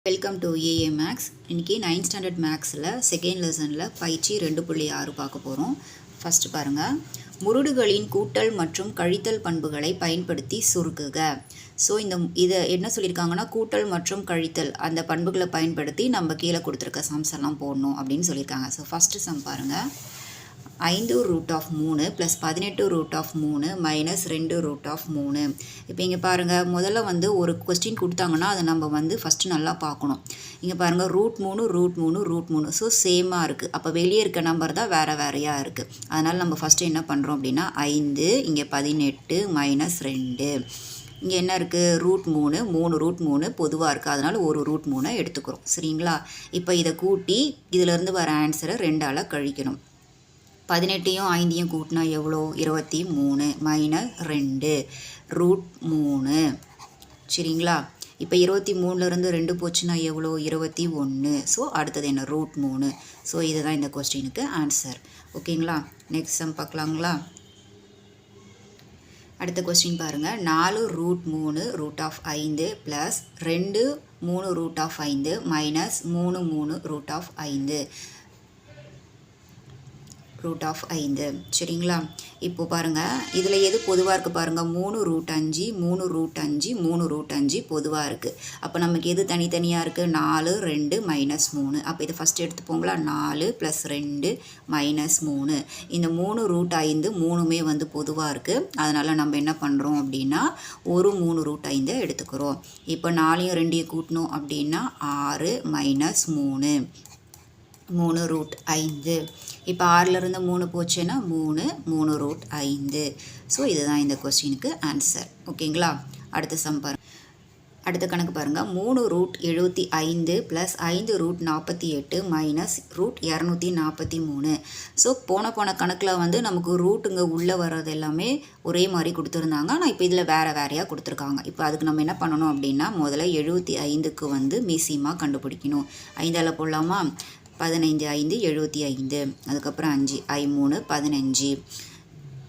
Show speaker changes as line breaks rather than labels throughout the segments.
Welcome to AA maths. இன்றைக்கி 9th standard மேக்ஸில் second லெசனில் பயிற்சி 2.6 பார்க்க போகிறோம். ஃபஸ்ட்டு பாருங்கள், முருடுகளின் கூட்டல் மற்றும் கழித்தல் பண்புகளை பயன்படுத்தி சுருக்குக. ஸோ இதை என்ன சொல்லியிருக்காங்கன்னா, கூட்டல் மற்றும் கழித்தல் அந்த பண்புகளை பயன்படுத்தி நம்ம கீழே கொடுத்துருக்க சம்ஸ் எல்லாம் போடணும் அப்படின்னு சொல்லியிருக்காங்க. ஸோ ஃபஸ்ட்டு சம் பாருங்கள், 5√3 + 18√3 - 2√3. இப்போ இங்கே பாருங்கள், முதல்ல ஒரு கொஸ்டின் கொடுத்தாங்கன்னா அதை நம்ம ஃபஸ்ட்டு நல்லா பார்க்கணும். இங்கே பாருங்கள், √3 ஸோ சேமாக இருக்குது. அப்போ வெளியே இருக்க நம்பர் தான் வேறையாக இருக்குது. அதனால் நம்ம ஃபஸ்ட்டு என்ன பண்ணுறோம் அப்படின்னா, 5 இங்கே 18 - 2. இங்கே என்ன இருக்குது, √3 3√3 பொதுவாக இருக்குது. அதனால் ஒரு √3 எடுத்துக்கிறோம். சரிங்களா? இப்போ இதை கூட்டி இதிலேருந்து வர ஆன்சரை 2ஆல் கழிக்கணும். 18யும் 5யும் கூட்டினா எவ்வளோ, 23 - 2 √3. சரிங்களா? இப்போ 23லேருந்து 2 போச்சுன்னா எவ்வளோ, 21. ஸோ அடுத்தது என்ன, √3. ஸோ இதுதான் இந்த கொஸ்டினுக்கு ஆன்சர். ஓகேங்களா? நெக்ஸ்ட் சம் பார்க்கலாங்களா? அடுத்த கொஸ்டின் பாருங்கள், 4√3 √5 + 2 3√5 - 3 3√5 √5. சரிங்களா? இப்போ பாருங்கள், இதில் எது பொதுவாக இருக்குது பாருங்கள், 3√5 3√5 3√5 பொதுவாக இருக்குது. அப்போ நமக்கு எது தனித்தனியாக இருக்குது, 4 2 -3. அப்போ இதை ஃபஸ்ட்டு எடுத்துப்போங்களா, 4 + 2 -3. இந்த 3√5 மூணுமே பொதுவாக இருக்குது. அதனால் நம்ம என்ன பண்ணுறோம் அப்படின்னா, ஒரு 3√5 எடுத்துக்கிறோம். இப்போ 4யும் 2யும் கூட்டணும் அப்படின்னா 6 - 3 3√5. இப்போ 6லேருந்து 3 போச்சுன்னா 3 3√5. ஸோ இதுதான் இந்த கொஸ்டினுக்கு ஆன்சர். ஓகேங்களா? அடுத்த சம் பாருங்கள், அடுத்த கணக்கு பாருங்கள், 3√75 + 5√48 - √243. ஸோ போன கணக்கில் நமக்கு ரூட்டுங்க உள்ளே வர்றது எல்லாமே ஒரே மாதிரி கொடுத்துருந்தாங்க. ஆனால் இப்போ இதில் வேறையாக கொடுத்துருக்காங்க. இப்போ அதுக்கு நம்ம என்ன பண்ணணும் அப்படின்னா, முதல்ல 75க்கு மீசியமாக கண்டுபிடிக்கணும். 5ஆல் போடலாமா, 15 5 75. அதுக்கப்புறம் 5 3 15.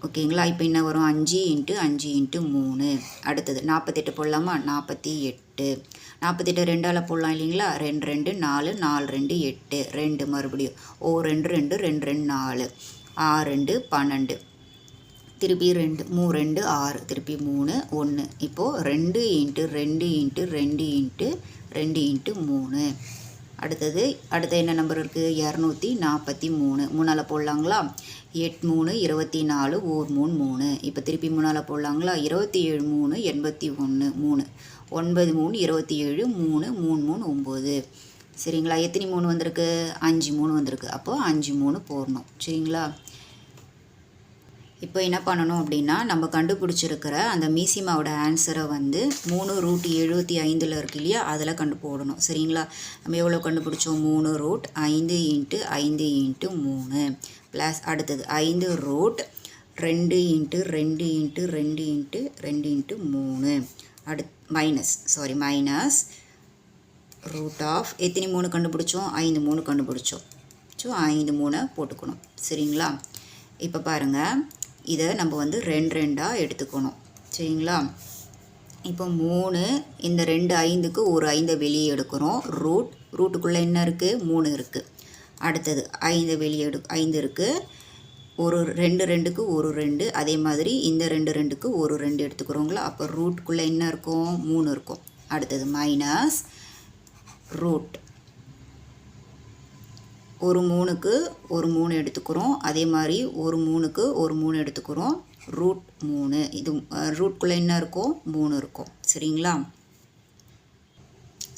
ஓகேங்களா? இப்போ என்ன வரும், 5 × 5 × 3. அடுத்தது 48 போடலாமா, 48. 48 2ஆல் போடலாம் இல்லைங்களா, 2 2 4 4 2 8 2 மறுபடியும் 2 2 2 2 4 6 2 12. திருப்பி 2 3 2 6 திருப்பி 3 1. இப்போது 2 × 2 × 2 × 2 × 3. அடுத்த என்ன நம்பர் இருக்குது, 243. 3ஆல் போடலாங்களா, 8 3 24 1 3 3. இப்போ திருப்பி 3ஆல் போடலாங்களா, 27 3 81 3 9 3 27 3 3 3 9. சரிங்களா? எத்தனை 3 வந்திருக்கு, 5 3 வந்திருக்கு. அப்போது 5 3 போடணும். சரிங்களா? இப்போ என்ன பண்ணணும் அப்படின்னா, நம்ம கண்டுபிடிச்சிருக்கிற அந்த மீசிமாவோட ஆன்சரை 3√75 இருக்கு இல்லையா, அதில் போடணும். சரிங்களா? நம்ம எவ்வளோ கண்டுபிடிச்சோம், 3√5 × 5 × 3 ப்ளஸ் அடுத்தது 5√2 × 2 × 2 × 3 மைனஸ் √ எத்தனை 3 கண்டுபிடிச்சோம், 5 3 கண்டுபிடிச்சோம். ஸோ 5 3 போட்டுக்கணும். சரிங்களா? இப்போ பாருங்கள், இதை நம்ம 2 2ஆக எடுத்துக்கணும். சரிங்களா? இப்போ 3 இந்த 2 5க்கு ஒரு 5 வெளியே எடுக்கிறோம். ரூட்டுக்குள்ளே என்ன இருக்குது, 3 இருக்குது. அடுத்தது 5 வெளியே 5 இருக்குது. ஒரு 2 2க்கு ஒரு 2. அதே மாதிரி இந்த 2 2க்கு ஒரு 2 எடுத்துக்கிறோங்களா. அப்போ ரூட்டுக்குள்ளே என்ன இருக்கும், 3 இருக்கும். அடுத்தது மைனஸ் ரூட், ஒரு 3க்கு ஒரு 3 எடுத்துக்கிறோம். அதே மாதிரி ஒரு 3க்கு ஒரு 3 எடுத்துக்கிறோம். √3 இது ரூட்குள்ளே என்ன இருக்கும், 3 இருக்கும். சரிங்களா?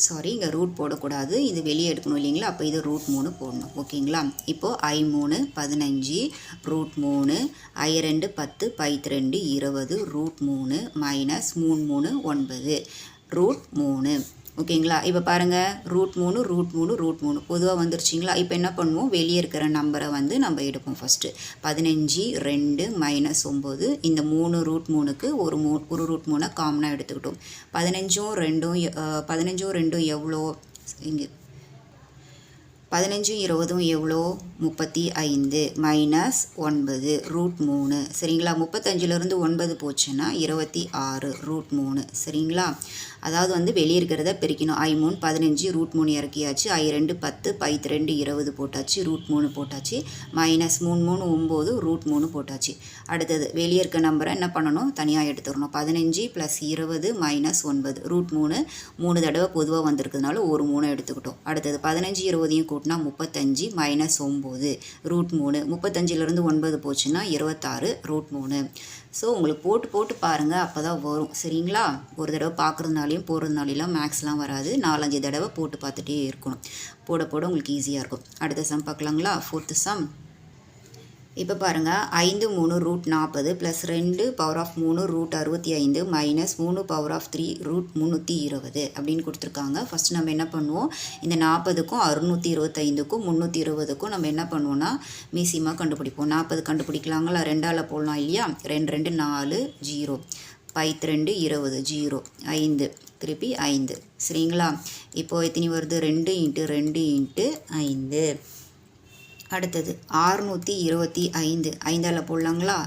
சாரி, இங்கே ரூட் போடக்கூடாது, இது வெளியே எடுக்கணும் இல்லைங்களா. அப்போ இது √3 போடணும். ஓகேங்களா? இப்போது I3 15 √3 I2 10 π2 20 √3 -3 3 9 √3. ஓகேங்களா? இப்போ பாருங்கள், √3 பொதுவாக வந்துருச்சிங்களா. இப்போ என்ன பண்ணுவோம், வெளியே இருக்கிற நம்பரை நம்ம எடுப்போம். ஃபஸ்ட்டு 15 2 -9. இந்த 3 √3க்கு ஒரு √3 காமனாக எடுத்துக்கிட்டோம். 15ம் 2ம் எவ்வளோ, இங்கே 15 20 எவ்வளோ, 35 -9 √3. சரிங்களா? 35லேருந்து 9 போச்சுன்னா 26 √3. சரிங்களா? அதாவது வந்து வெளியே இருக்கிறத பெருக்கணும். I3 15, √3 இறக்கியாச்சு. I2 10, √2 20 போட்டாச்சு, √3 போட்டாச்சு, -3 3 9, √3 போட்டாச்சு. அடுத்தது வெளியே இருக்க நம்பரை என்ன பண்ணணும், தனியாக எடுத்துடணும். 15 + 20 - 9, √3 3 தடவை பொதுவாக வந்திருக்கிறதுனால ஒரு 3 எடுத்துக்கிட்டோம். அடுத்தது 15 20 கூட்டினா 35 - 9, √3 35லேருந்து 9 போச்சுன்னா 26, √3. ஸோ உங்களுக்கு போட்டு பாருங்கள், அப்போ தான் வரும். சரிங்களா? ஒரு தடவை பார்க்குறதுனாலையும் போடுறதுனாலாம் மேக்ஸ்லாம் வராது. 4-5 தடவை போட்டு பார்த்துட்டே இருக்கணும். போட உங்களுக்கு ஈஸியாக இருக்கும். அடுத்த சம் பார்க்கலாங்களா? 4th some. இப்போ பாருங்கள், 5 3 √40 + 2 ⁻³ √65 - 3 ⁻³ √320 அப்படின்னு கொடுத்துருக்காங்க. ஃபஸ்ட்டு நம்ம என்ன பண்ணுவோம், இந்த 40க்கும் 625க்கும் 320க்கும் நம்ம என்ன பண்ணுவோம்னா மீசியமாக கண்டுபிடிப்போம். 40 கண்டுபிடிக்கலாங்களா? 2ஆல் போடலாம் இல்லையா? 2 2 4 0, ⁻2 20 0, 5 திருப்பி 5. சரிங்களா? இப்போது எத்தனை வருது? 2 × 2 × 5. அடுத்தது 625, 5ஆல் போடலாங்களா?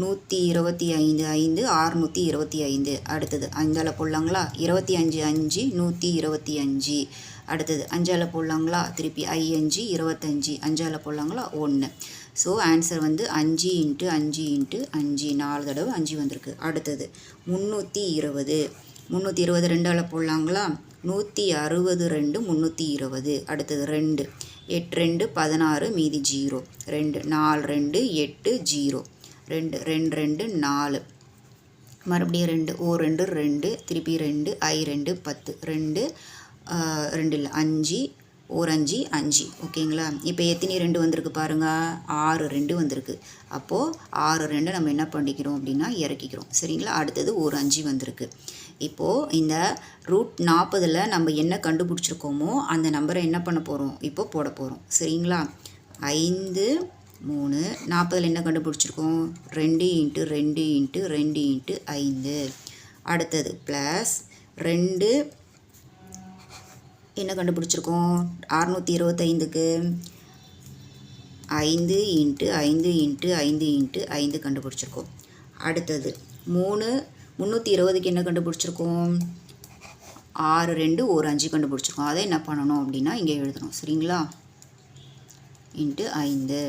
125 5 625. அடுத்தது 5ஆல் போடலாங்களா? 25 5 125. அடுத்தது 5ஆல் போடலாங்களா? திருப்பி 5 25, 5ஆல் போடலாங்களா? 1. ஸோ ஆன்சர் வந்து 5 × 5 × 5, 4 தடவை 5 வந்திருக்கு. அடுத்தது 320, 320 2ஆல் போடலாங்களா? 162 320. அடுத்தது 2 8 2 16, மீதி 0, 2 4 2 8 0, 2 2 2 4, மறுபடியும் 2 2 2, திருப்பி 2 I2 10, 2 2 இல்லை 5 5 5. ஓகேங்களா? இப்போ எத்தனை 2 வந்திருக்கு பாருங்கள், 6 2 வந்திருக்கு. அப்போது 6 2 நம்ம என்ன பண்ணிக்கிறோம் அப்படின்னா இறக்கிக்கிறோம். சரிங்களா? அடுத்தது 5 வந்திருக்கு. இப்போது இந்த √40 நம்ம என்ன கண்டுபிடிச்சிருக்கோமோ அந்த நம்பரை என்ன பண்ண போகிறோம், இப்போ போட போகிறோம். சரிங்களா? 5 3 40 என்ன கண்டுபிடிச்சிருக்கோம், 2 × 2 × 2 × 5. அடுத்தது ப்ளஸ் 2 என்ன கண்டுபிடிச்சிருக்கோம், 625க்கு 5 × 5 × 5 × 5 கண்டுபிடிச்சிருக்கோம். அடுத்தது 320க்கு என்ன கண்டுபிடிச்சிருக்கோம், 6 2 5 கண்டுபிடிச்சிருக்கோம். அதை என்ன பண்ணணும் அப்படின்னா இங்கே எழுதணும். சரிங்களா? × 5.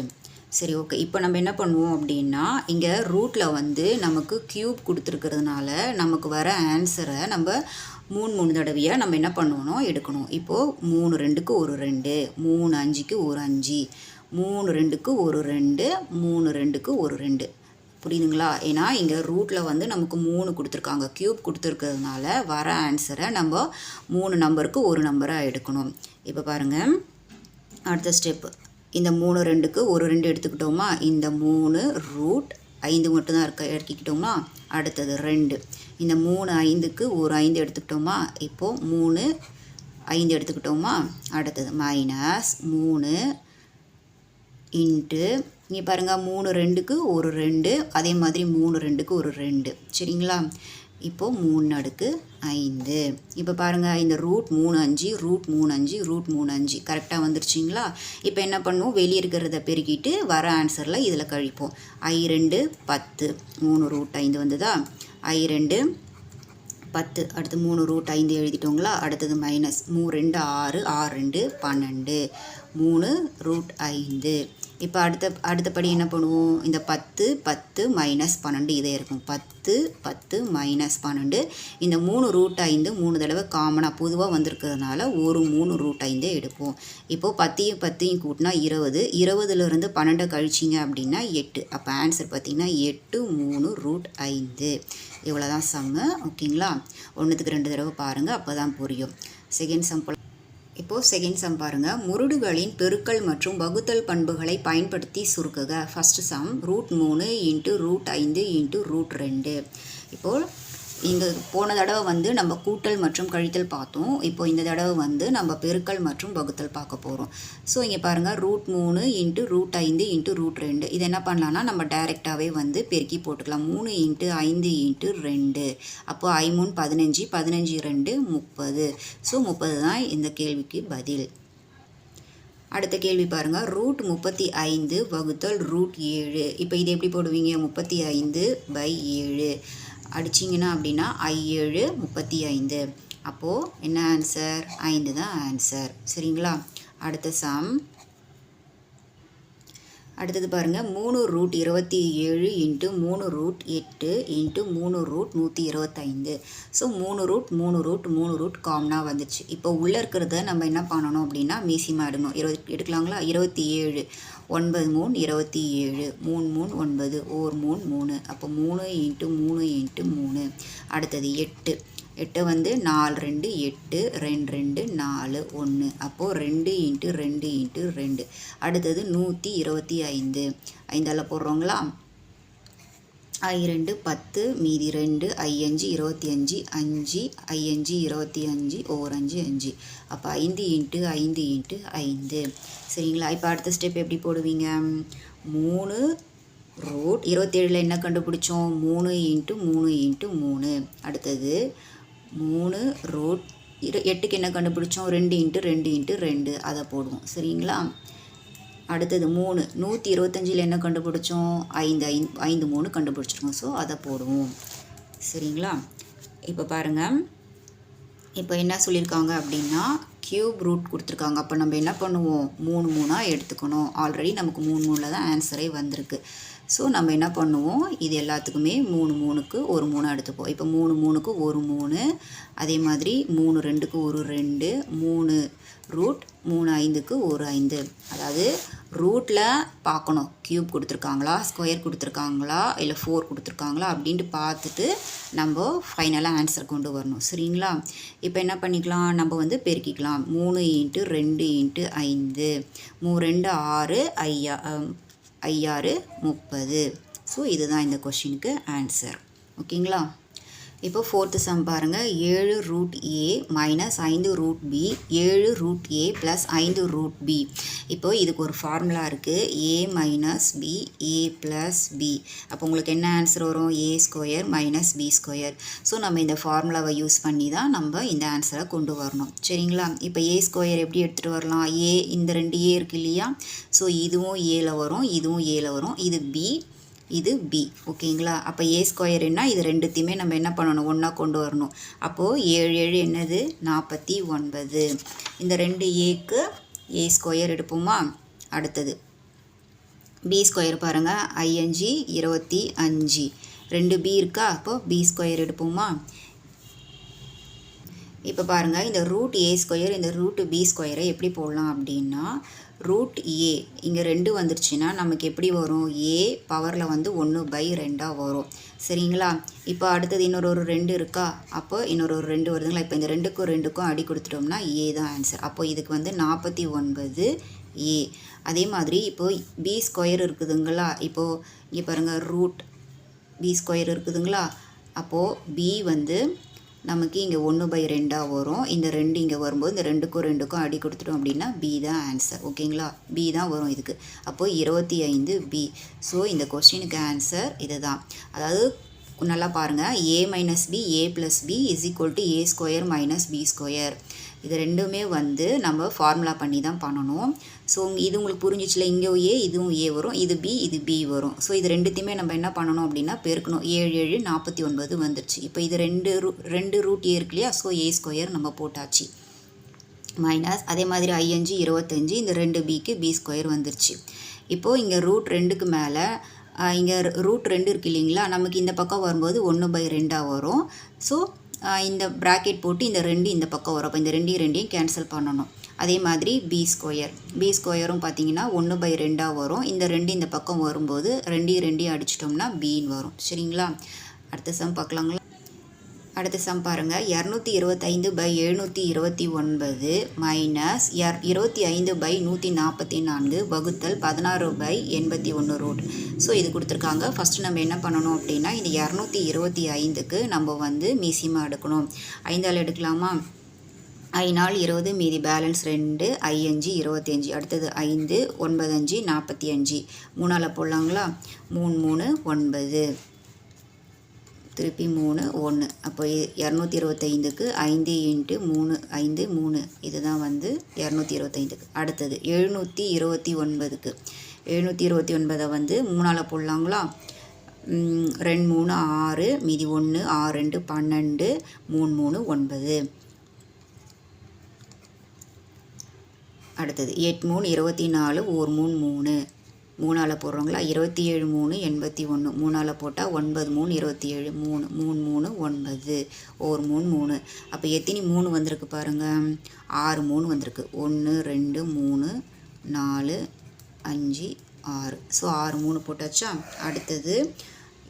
சரி, ஓகே. இப்போ நம்ம என்ன பண்ணுவோம் அப்படின்னா இங்கே ரூட்டில் வந்து நமக்கு க்யூப் கொடுத்துருக்கிறதுனால நமக்கு வர ஆன்சரை நம்ம 3 தடவையாக நம்ம என்ன பண்ணணும், எடுக்கணும். இப்போது 3 2க்கு ஒரு 2, 3 5க்கு ஒரு 5, 3 2க்கு ஒரு 2, 3 2க்கு ஒரு 2. புரியுதுங்களா? ஏன்னா இங்கே ரூட்டில் வந்து நமக்கு 3 கொடுத்துருக்காங்க, க்யூப் கொடுத்துருக்கிறதுனால வர ஆன்சரை நம்ம 3 நம்பருக்கு ஒரு நம்பராக எடுக்கணும். இப்போ பாருங்கள், அடுத்த ஸ்டெப்பு. இந்த 3 2க்கு ஒரு 2 எடுத்துக்கிட்டோமா, இந்த 3 √5 மட்டும்தான் இறக்கிக்கிட்டோமா. அடுத்தது 2, இந்த 3 5க்கு ஒரு 5 எடுத்துக்கிட்டோமா. இப்போது 3 5 எடுத்துக்கிட்டோமா. அடுத்தது -3 இன்ட்டு இங்கே பாருங்கள், 3 2க்கு ஒரு 2, அதே மாதிரி 3 2க்கு ஒரு 2. சரிங்களா? இப்போது 3/5. இப்போ பாருங்கள், இந்த √35 √35 √35 கரெக்டாக வந்துருச்சிங்களா? இப்போ என்ன பண்ணுவோம், வெளியே இருக்கிறத பெருக்கிட்டு வர ஆன்சரில் இதில் கழிப்போம். I2 10, 3 √5 வந்ததா. I2 10, அடுத்து 3 √5 எழுதிட்டோங்களா. அடுத்தது -3 2 6, 6 2 12, 3 √5. இப்போ அடுத்தபடி என்ன பண்ணுவோம், இந்த 10 10 -12 இதே இருக்கும். 10 10 -12. இந்த 3 √5 3 தடவை காமனாக பொதுவாக வந்திருக்கிறதுனால ஒரு 3 √5 எடுப்போம். இப்போது 10 10 கூட்டினா 20, 20லேருந்து 12 கழிச்சிங்க அப்படின்னா 8. அப்போ ஆன்சர் பார்த்திங்கன்னா 8 3 √5. இவ்வளோ தான் சம்மு. ஓகேங்களா? 1க்கு 2 தடவை பாருங்கள், அப்போ தான் புரியும். Second sum. இப்போது செகண்ட் சம் பாருங்கள். முருடுகளின் பெருக்கல் மற்றும் வகுத்தல் பண்புகளை பயன்படுத்தி சுருக்குக. First some √3 × √5 × √2. இப்போது இந்த போன தடவை வந்து நம்ம கூட்டல் மற்றும் கழித்தல் பார்த்தோம். இப்போ இந்த தடவை வந்து நம்ம பெருக்கல் மற்றும் வகுத்தல் பார்க்க போகிறோம். ஸோ இங்கே பாருங்கள், √3 × √5 × √2. இது என்ன பண்ணலான்னா நம்ம டைரெக்டாகவே வந்து பெருக்கி போட்டுக்கலாம். 3 × 5 × 2. அப்போது I3 15, 15 2 30. ஸோ 30 தான் இந்த கேள்விக்கு பதில். அடுத்த கேள்வி பாருங்கள், √35 வகுத்தல் √7. இப்போ இது எப்படி போடுவீங்க, 35/7 அடிச்சிங்கன்னா அப்படின்னா I7 35, அப்போது என்ன ஆன்சர்? 5 தான் ஆன்சர். சரிங்களா? அடுத்த சம். அடுத்தது பாருங்கள், 3√27 இன்ட்டு 3√8 இன்ட்டு 3√125. ஸோ 3√3√3 காமனாக வந்துச்சு. இப்போ உள்ளே இருக்கிறத நம்ம என்ன பண்ணணும் அப்படின்னா மீசிமா எடுக்கணும். 20 எடுக்கலாங்களா? 27 9 3 27 3 3 9 1 3 3. அப்போ 3 இன்ட்டு 3 இன்ட்டு 3. அடுத்தது 8 8 வந்து 4 2 8 2 2 4 1. அப்போது 2 இன்ட்டு 2 இன்ட்டு 2. அடுத்தது 125. 5ஆல் போடுறோங்களா? I 2 10 மீதி 2 I 5 25 5 I 5 25 ஓர் 5 5. அப்போ 5 இன்ட்டு 5 இன்ட்டு 5. சரிங்களா? இப்போ அடுத்த ஸ்டெப் எப்படி போடுவீங்க? 3√27 என்ன கண்டுபிடிச்சோம்? 3 இன்ட்டு 3 இன்ட்டு 3. அடுத்தது 3√8க்கு என்ன கண்டுபிடிச்சோம்? 2 இன்ட்டு 2 இன்ட்டு 2. அதை போடுவோம். சரிங்களா? அடுத்தது 3 125 என்ன கண்டுபிடிச்சோம்? 5 5 3 கண்டுபிடிச்சிருக்கோம். ஸோ அதை போடுவோம். சரிங்களா? இப்போ பாருங்கள், இப்போ என்ன சொல்லியிருக்காங்க அப்படின்னா கியூப் ரூட் கொடுத்துருக்காங்க. அப்போ நம்ம என்ன பண்ணுவோம்? 3 3 எடுத்துக்கணும். ஆல்ரெடி நமக்கு 3 3 தான் ஆன்சரே வந்திருக்கு. ஸோ நம்ம என்ன பண்ணுவோம்? இது எல்லாத்துக்குமே 3 3க்கு ஒரு 3 எடுத்துப்போம். இப்போ 3 3க்கு ஒரு 3. அதே மாதிரி 3 2க்கு ஒரு 2. 3 ரூட் 3 5க்கு ஒரு 5. அதாவது ரூட்டில் பார்க்கணும், க்யூப் கொடுத்துருக்காங்களா, ஸ்கொயர் கொடுத்துருக்காங்களா, இல்லை 4 கொடுத்துருக்காங்களா அப்படின்ட்டு பார்த்துட்டு நம்ம ஃபைனலாக ஆன்சர் கொண்டு வரணும். சரிங்களா? இப்போ என்ன பண்ணிக்கலாம்? நம்ம வந்து பெருக்கிக்கலாம். 3 இன்ட்டு 2 இன்ட்டு 5 3 2 6 6 30. ஸோ இதுதான் இந்த கொஷினுக்கு ஆன்சர். ஓகேங்களா? இப்போ 4th சம் பாருங்கள். 7√a minus 5√b 7√a plus 5√b. இப்போ இதுக்கு ஒரு ஃபார்முலா இருக்குது, a minus b a plus b. அப்போ உங்களுக்கு என்ன ஆன்சர் வரும்? a square minus b square. So நம்ம இந்த ஃபார்முலாவை யூஸ் பண்ணி தான் நம்ம இந்த ஆன்சரை கொண்டு வரணும். சரிங்களா? இப்போ a ஸ்கொயர் எப்படி எடுத்துகிட்டு வரலாம்? a இந்த 2 a இருக்குது இல்லையா? ஸோ இதுவும் ஏல வரும், இதுவும் ஏல வரும். இது b, இது b. ஓகேங்களா? அப்போ a ஸ்கொயர் என்ன? இது ரெண்டுத்தையுமே நம்ம என்ன பண்ணணும்? ஒன்றா கொண்டு வரணும். அப்போது 7 7 என்னது? 49. இந்த 2 aக்கு a ஸ்கொயர் எடுப்போமா? அடுத்தது b ஸ்கொயர் பாருங்கள். 5 25 2 b இருக்கா? அப்போது b ஸ்கொயர் எடுப்போமா? இப்போ பாருங்கள், இந்த ரூட் a ஸ்கொயர் இந்த ரூட் b ஸ்கொயரை எப்படி போடலாம் அப்படின்னா, ரூட் a இங்கே 2 வந்துருச்சுன்னா நமக்கு எப்படி வரும்? a பவரில் வந்து 1/2 வரும். சரிங்களா? இப்போ அடுத்தது இன்னொரு 2 இருக்கா? அப்போ இன்னொரு 2 வருதுங்களா? இப்போ இந்த 2க்கும் 2க்கும் அடி கொடுத்துட்டோம்னா a தான் ஆன்சர். அப்போ இதுக்கு வந்து 49 a. அதே மாதிரி இப்போது b ஸ்கொயர் இருக்குதுங்களா? இப்போது இங்கே பாருங்கள், ரூட் b ஸ்கொயர் இருக்குதுங்களா? அப்போது b வந்து நமக்கு இங்கே 1/2 வரும். இந்த 2 இங்கே வரும்போது இந்த 2க்கும் 2க்கும் அடி கொடுத்துட்டோம் அப்படின்னா b தான் ஆன்சர். ஓகேங்களா? b தான் வரும் இதுக்கு. அப்போது 25b. ஸோ இந்த கொஸ்டினுக்கு ஆன்சர் இது தான். அதாவது நல்லா பாருங்கள், a minus b a plus b is equal to a square minus b square. இது ரெண்டுமே வந்து நம்ம ஃபார்முலா பண்ணி தான் பண்ணணும். ஸோ இது உங்களுக்கு புரிஞ்சிச்சுல? இங்கே a இதுவும் a வரும், இது b இது b வரும். ஸோ இது ரெண்டுத்தையுமே நம்ம என்ன பண்ணணும் அப்படின்னா பெருக்கணும். 7 7 49 வந்துருச்சு. இப்போ இது 2 ரூட் a இருக்கு இல்லையா? ஸோ a ஸ்கொயர் நம்ம போட்டாச்சு. மைனஸ் அதே மாதிரி 5 25 இந்த 2 bக்கு b ஸ்கொயர் வந்துருச்சு. இப்போது இங்கே ரூட் 2க்கு மேலே இங்கே ரூட் 2 இருக்குது இல்லைங்களா? நமக்கு இந்த பக்கம் வரும்போது 1/2 வரும். ஸோ இந்த ப்ராக்கெட் போட்டு இந்த 2 இந்த பக்கம் வரும். அப்போ இந்த 2 கேன்சல் பண்ணணும். அதே மாதிரி b ஸ்கொயரும் பார்த்தீங்கன்னா 1/2 வரும். இந்த 2 இந்த பக்கம் வரும்போது 2 அடிச்சிட்டோம்னா bன்னு வரும். சரிங்களா? அடுத்த சம் பார்க்கலாங்களா? அடுத்த சம் பாருங்கள். 225/729 மைனஸ் 25/144 வகுத்தல் 16/81 ரூட். ஸோ இது கொடுத்துருக்காங்க. ஃபஸ்ட்டு நம்ம என்ன பண்ணணும் அப்படின்னா, இந்த 225க்கு நம்ம வந்து மீசிமா எடுக்கணும். 5ஆல் எடுக்கலாமா? 5 20 மீதி பேலன்ஸ் 2 5 25. அடுத்தது 5 9 5 45. 3ஆல் போடலாங்களா? 3 3 9 திருப்பி 3 1. அப்போ 225க்கு 5 இன்ட்டு 3 5 3. இதுதான் வந்து 225க்கு. அடுத்தது 729க்கு 729 வந்து 3ஆல் போடலாங்களா? 2 3 6 மீதி 1 6 2 12 3 3 9. அடுத்தது 8 3 24 1 3 3 3ஆல் போடுறோங்களா 27 3 81 3ஆல் போட்டால் 9 3 27 3 3 3 9 ஒரு 3 3 அப்போ எத்தனை 3 வந்திருக்கு பாருங்கள் 6 3 வந்திருக்கு 1 2 3 4 5 6 ஸோ 6 3 போட்டாச்சா அடுத்தது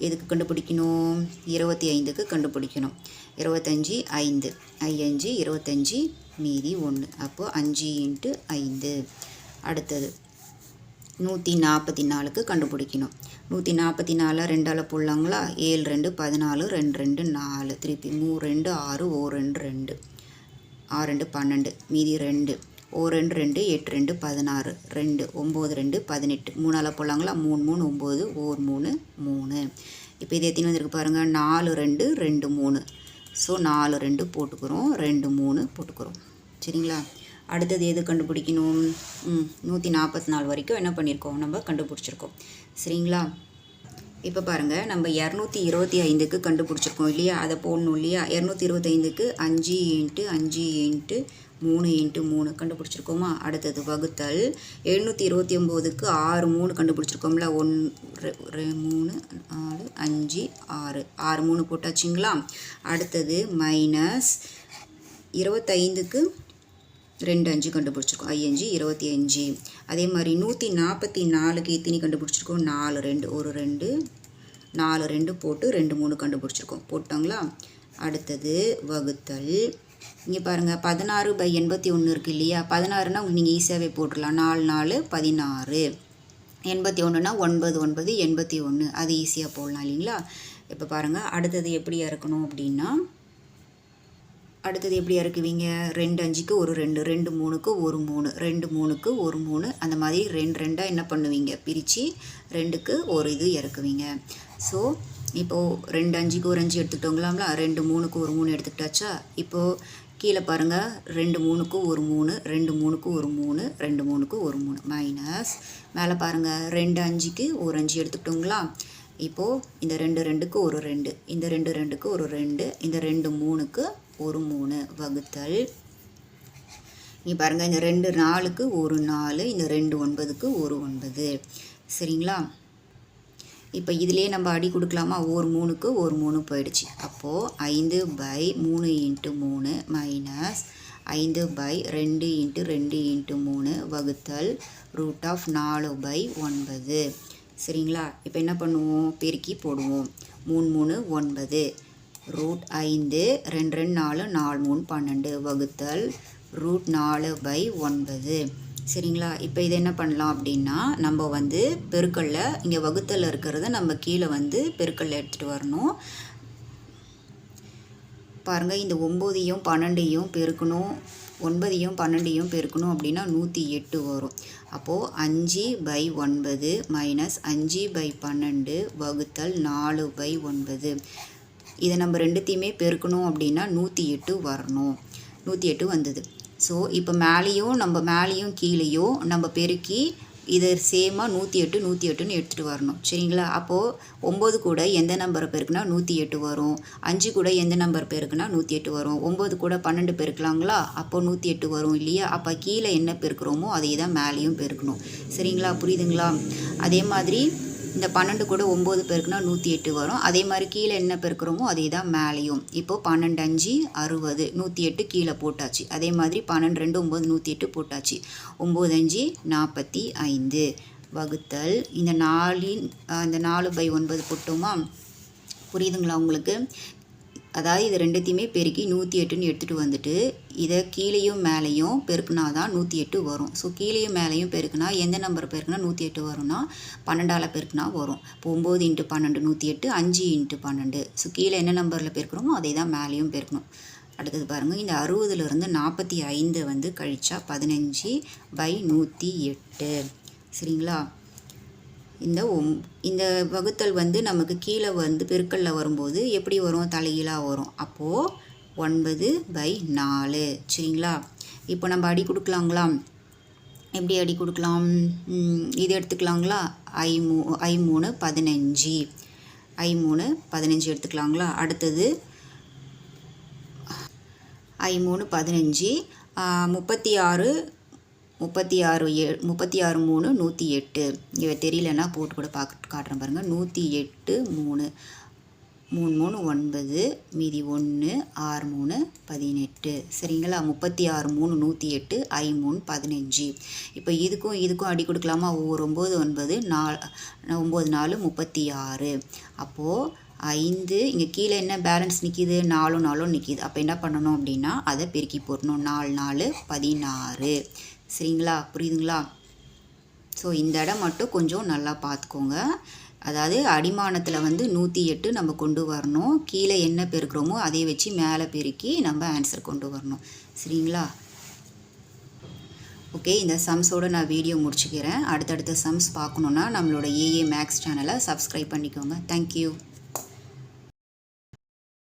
எதுக்கு கண்டுபிடிக்கணும் 25க்கு கண்டுபிடிக்கணும் 25 5 5 25 மீதி 1 அப்போது 5 × 5 அடுத்தது 144க்கு கண்டுபிடிக்கணும் 144 2ஆல் போடலாங்களா 7 2 14 2 2 4 திருப்பி 3 2 6 1 2 2 6 2 12 மீதி 2 1 2 2 8 2 16 2 9 2 18 3ஆல் போடலாங்களா 3 3 9 1 3 3 இப்போ இது எத்தனை வந்திருக்கு பாருங்கள் 4 2 2 3 ஸோ 4 2 போட்டுக்கிறோம் 2 3 போட்டுக்கிறோம் சரிங்களா அடுத்தது எது கண்டுபிடிக்கணும் 144 வரைக்கும் என்ன பண்ணியிருக்கோம் நம்ம கண்டுபிடிச்சிருக்கோம் சரிங்களா இப்போ பாருங்கள் நம்ம 225க்கு கண்டுபிடிச்சிருக்கோம் இல்லையா அதை போடணும் இல்லையா 225க்கு 5 × 5 × 3 × 3 கண்டுபிடிச்சிருக்கோமா அடுத்தது வகுத்தல் 729க்கு 6 3 கண்டுபிடிச்சிருக்கோம்ல 1 3 4 5 6 6 3 போட்டாச்சுங்களா அடுத்தது மைனஸ் 25க்கு 2 5 கண்டுபிடிச்சிருக்கோம் 5 25 அதே மாதிரி 144க்கு எத்தனை கண்டுபிடிச்சிருக்கோம் 4 2 ஒரு 2 4 2 போட்டு 2 3 கண்டுபிடிச்சிருக்கோம் போட்டாங்களா அடுத்தது வகுத்தல் இங்கே பாருங்கள் 16/81 இருக்குது இல்லையா 16னா நீங்கள் ஈஸியாகவே போட்டுடலாம் 4 4 16 81னா 9 9 81 அது ஈஸியாக போடலாம் இல்லைங்களா இப்போ பாருங்கள் அடுத்தது எப்படியா இருக்கணும் அப்படின்னா அடுத்தது எப்படியா இருக்குவீங்க 2 5க்கு ஒரு 2 2 3க்கு ஒரு 3 2 3க்கு ஒரு 3 அந்த மாதிரி 2 2 என்ன பண்ணுவீங்க பிரித்து 2க்கு ஒரு இது இறக்குவீங்க ஸோ இப்போது 2 5க்கு ஒரு 5 எடுத்துக்கிட்டோங்களாம்ல 2 3க்கு ஒரு 3 எடுத்துக்கிட்டாச்சா இப்போது கீழே பாருங்கள் 2 3க்கு ஒரு 3 2 3க்கு ஒரு 3 2 3க்கு ஒரு 3 மைனஸ் மேலே பாருங்கள் 2 5க்கு ஒரு 5 எடுத்துக்கிட்டோங்களா இப்போது இந்த 2 2க்கு ஒரு 2 இந்த 2 2க்கு ஒரு 2 இந்த 2 3க்கு ஒரு 3 வகுத்தல் இங்கே பாருங்கள் இந்த 2 4க்கு ஒரு 4 இந்த 2 9க்கு ஒரு 9 சரிங்களா இப்போ இதிலே நம்ம அடி கொடுக்கலாமா ஒரு 3க்கு ஒரு 3 போயிடுச்சு அப்போது 5/3 × 3 மைனஸ் 5/2 × 2 × 3 வகுத்தல் √4/9 சரிங்களா இப்போ என்ன பண்ணுவோம் பெருக்கி போடுவோம் 3 3 9 √5 2 2 4 4 3 12 வகுத்தல் √4/9 சரிங்களா இப்போ இதை என்ன பண்ணலாம் அப்படின்னா நம்ம வந்து பெருக்கல்ல இங்கே வகுத்தலில் இருக்கிறத நம்ம கீழே வந்து பெருக்கல்ல எடுத்துகிட்டு வரணும் பாருங்கள் இந்த 9ஐயும் 12ஐயும் பெருக்கணும் 9ஐயும் 12ஐயும் பெருக்கணும் அப்படின்னா 108 வரும் அப்போது 5/9 மைனஸ் 5/12 வகுத்தல் 4/9 இதை நம்ம ரெண்டுத்தையுமே பெருக்கணும் அப்படின்னா 108 வரணும் 108 வந்தது ஸோ இப்போ மேலேயும் கீழேயும் நம்ம பெருக்கி இதை சேமாக 108 108ன்னு எடுத்துகிட்டு வரணும் சரிங்களா அப்போது 9 கூட எந்த நம்பரை பெருக்குனா 108 வரும் 5 கூட எந்த நம்பர் பெருக்குனா 108 வரும் 9 கூட 12 பெருக்கலாங்களா அப்போ 108 வரும் இல்லையா அப்போ கீழே என்ன பெருக்கிறோமோ அதை தான் மேலேயும் பெருக்கணும் சரிங்களா புரியுதுங்களா அதே மாதிரி இந்த 12 கூட 9 பெருக்குனா 108 வரும் அதே மாதிரி கீழே என்ன பெருக்கிறோமோ அதே தான் மேலேயும் இப்போது 12 5 60 108 கீழே போட்டாச்சு அதே மாதிரி 12 2 9 108 போட்டாச்சு 9 5 45 வகுத்தல் இந்த 4/9 போட்டோமா புரியுதுங்களா உங்களுக்கு அதாவது இது ரெண்டுத்தையுமே பெருக்கி 108ன்னு எடுத்துகிட்டு வந்துட்டு இதை கீழேயும் மேலேயும் பெருக்குனா தான் 108 வரும் ஸோ கீழேயும் மேலேயும் பெருக்குனா எந்த நம்பர் பெருக்குனா 108 வரும்னா 12ஆல் பெருக்குனா வரும் இப்போ 9 × 12 108 5 × 12 ஸோ கீழே என்ன நம்பரில் பெருக்கிறோமோ அதை தான் மேலேயும் பெருக்கணும் அடுத்தது பாருங்கள் இந்த 60லேருந்து 45 வந்து கழிச்சா 15/108 சரிங்களா இந்த வகுத்தல் வந்து நமக்கு கீழே வந்து பெருக்கல்ல வரும்போது எப்படி வரும் தலைகீழாக வரும் அப்போது 9/4 சரிங்களா இப்போ நம்ம அடி கொடுக்கலாங்களா எப்படி அடி கொடுக்கலாம் இது எடுத்துக்கலாங்களா I3 15 எடுத்துக்கலாங்களா அடுத்தது I3 15 36 36 3 108. இங்கே தெரியலன்னா போட்டு கூட காட்டுறேன் பாருங்கள். 108 3 3 3 9 மீதி 1 6 3 18. சரிங்களா? 36 3 108 I 3 15. இப்போ இதுக்கும் அடி கொடுக்கலாமா? 9 9 4 9 4 36. அப்போது 5 இங்கே கீழே என்ன பேலன்ஸ் நிற்கிது? 4 4 நிற்கிது. அப்போ என்ன பண்ணணும் அப்படின்னா அதை பெருக்கி போடணும். 4 4 16. சரிங்களா? புரியுதுங்களா? ஸோ இந்த இடம் மட்டும் கொஞ்சம் நல்லா பார்த்துக்கோங்க. அதாவது அடிமானத்தில் 108 நம்ம கொண்டு வரணும். கீழே என்ன பெருக்கிறோமோ அதை வச்சு மேலே பெருக்கி நம்ம ஆன்சர் கொண்டு வரணும். சரிங்களா? ஓகே, இந்த சம்ஸோடு நான் வீடியோ முடிச்சுக்கிறேன். அடுத்தடுத்த சம்ஸ் பார்க்கணுன்னா நம்மளோட ஏஏ மேக்ஸ் சேனலை சப்ஸ்கிரைப் பண்ணிக்கோங்க. தேங்க்யூ.